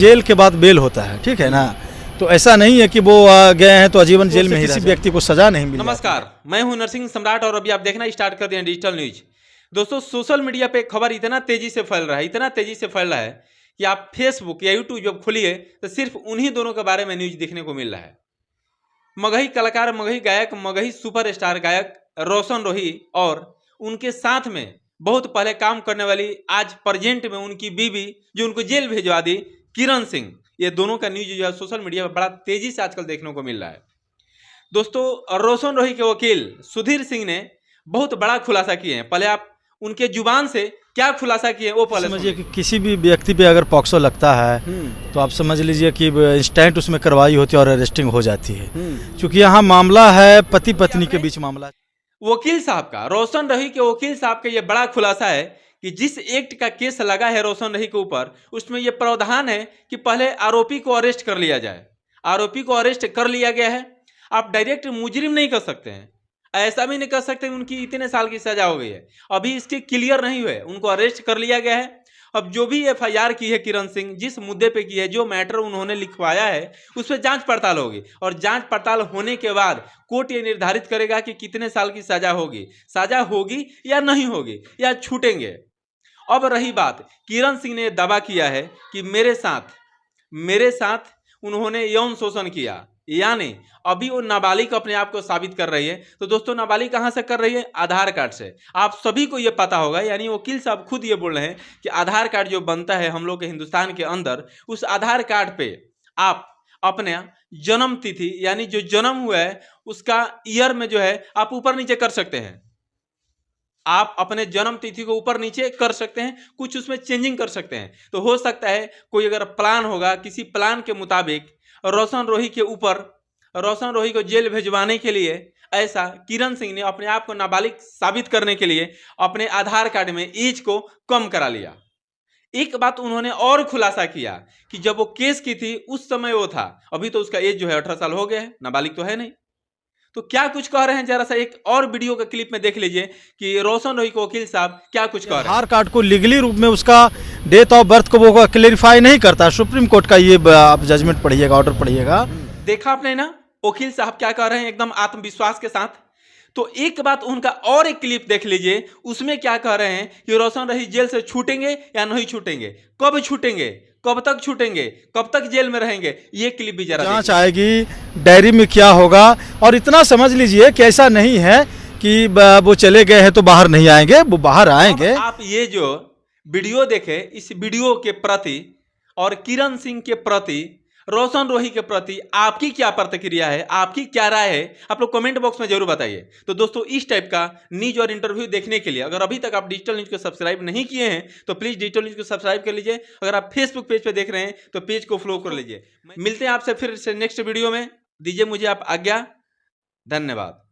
Jail के बाद bell होता है, ठीक है ना। तो ऐसा नहीं है कि वो गए हैं तो आजीवन जेल में ही किसी व्यक्ति को सजा नहीं मिली। नमस्कार, मैं हूं नरसिंह सम्राट और अभी आप देखना स्टार्ट कर दिया डिजिटल न्यूज। दोस्तों, सोशल मीडिया पे खबर इतना तेजी से फैल रहा है, इतना तेजी से फैल रहा है कि आप फेसबुक या यूट्यूब जब खोलिए तो सिर्फ उन्हीं दोनों के बारे में न्यूज देखने को मिल रहा है। मगही कलाकार, मगही गायक, मगही सुपरस्टार गायक रोशन रोही और उनके साथ में बहुत पहले काम करने वाली, आज प्रेजेंट में उनकी बीवी जो उनको जेल भिजवा दी, किरण सिंह, ये दोनों का न्यूज जो है सोशल मीडिया पर बड़ा तेजी से आजकल देखने को मिल रहा है। दोस्तों, रोशन रोही के वकील सुधीर सिंह ने बहुत बड़ा खुलासा किए हैं। पहले आप उनके जुबान से क्या खुलासा किए वो पहले समझिए कि किसी भी व्यक्ति पे अगर पॉक्सो लगता है तो आप समझ लीजिए कि इंस्टेंट उसमें कार्रवाई होती है और अरेस्टिंग हो जाती है, क्योंकि यहाँ मामला है पति पत्नी के बीच मामला। वकील साहब का, रोशन रोही के वकील साहब का ये बड़ा खुलासा है कि जिस एक्ट का केस लगा है रोशन रोही के ऊपर, उसमें यह प्रावधान है कि पहले आरोपी को अरेस्ट कर लिया जाए। आरोपी को अरेस्ट कर लिया गया है, आप डायरेक्ट मुजरिम नहीं कर सकते हैं, ऐसा भी नहीं कर सकते उनकी इतने साल की सजा हो गई है, अभी इसके क्लियर नहीं हुए, उनको अरेस्ट कर लिया गया है। अब जो भी एफआईआर की है किरण सिंह, जिस मुद्दे पे की है, जो मैटर उन्होंने लिखवाया है, उस पर जांच पड़ताल होगी और जांच पड़ताल होने के बाद कोर्ट ये निर्धारित करेगा कि कितने साल की सजा होगी या नहीं होगी या छूटेंगे। अब रही बात, किरण सिंह ने दावा किया है कि मेरे साथ उन्होंने यौन शोषण किया, यानी अभी वो नाबालिग अपने आप को साबित कर रही है। तो दोस्तों, नाबालिग कहां से कर रही है? आधार कार्ड से। आप सभी को यह पता होगा, यानी वकील साहब खुद ये बोल रहे हैं कि आधार कार्ड जो बनता है हम लोग के हिंदुस्तान के अंदर, उस आधार कार्ड पे आप अपने जन्म तिथि, यानी जो जन्म हुआ है उसका ईयर में जो है आप ऊपर नीचे कर सकते हैं। आप अपने जन्म तिथि को ऊपर नीचे कर सकते हैं, कुछ उसमें चेंजिंग कर सकते हैं। तो हो सकता है कोई अगर प्लान होगा, किसी प्लान के मुताबिक रोशन रोही को जेल भिजवाने के लिए ऐसा किरण सिंह ने अपने आप को नाबालिग साबित करने के लिए अपने आधार कार्ड में एज को कम करा लिया। एक बात उन्होंने और खुलासा किया कि जब वो केस की थी उस समय वो था, अभी तो उसका एज जो है 18 साल हो गया है, नाबालिग तो है नहीं। तो क्या कुछ कह रहे हैं, जरा सा एक और वीडियो का क्लिप में देख लीजिए कि रोशन रोही के वकील साहब क्या कुछ कह रहे हैं। आधार कार्ड को लीगली रूप में उसका डेट ऑफ बर्थ को वो क्लेरिफाई नहीं करता। सुप्रीम कोर्ट का ये आप जजमेंट पढ़िएगा, ऑर्डर पढ़िएगा। देखा आपने ना वकील साहब क्या कह रहे हैं, एकदम आत्मविश्वास के साथ। तो एक बात उनका और एक क्लिप देख लीजिए, उसमें क्या कह रहे हैं कि रोशन रोही जेल से छूटेंगे या नहीं छूटेंगे, कब छूटेंगे, कब तक छूटेंगे, कब तक जेल में रहेंगे, ये क्लिप भी जरा जांच आएगी, डायरी में क्या होगा। और इतना समझ लीजिए कि ऐसा नहीं है कि वो चले गए हैं तो बाहर नहीं आएंगे, वो बाहर आएंगे। आप ये जो वीडियो देखे, इस वीडियो के प्रति और किरण सिंह के प्रति, रोशन रोही के प्रति आपकी क्या प्रतिक्रिया है, आपकी क्या राय है, आप लोग कमेंट बॉक्स में जरूर बताइए। तो दोस्तों, इस टाइप का न्यूज और इंटरव्यू देखने के लिए अगर अभी तक आप डिजिटल न्यूज को सब्सक्राइब नहीं किए हैं तो प्लीज डिजिटल न्यूज को सब्सक्राइब कर लीजिए। अगर आप फेसबुक पेज पे देख रहे हैं तो पेज को फॉलो कर लीजिए। मिलते हैं आपसे फिर से नेक्स्ट वीडियो में, दीजिए मुझे आप आज्ञा। धन्यवाद।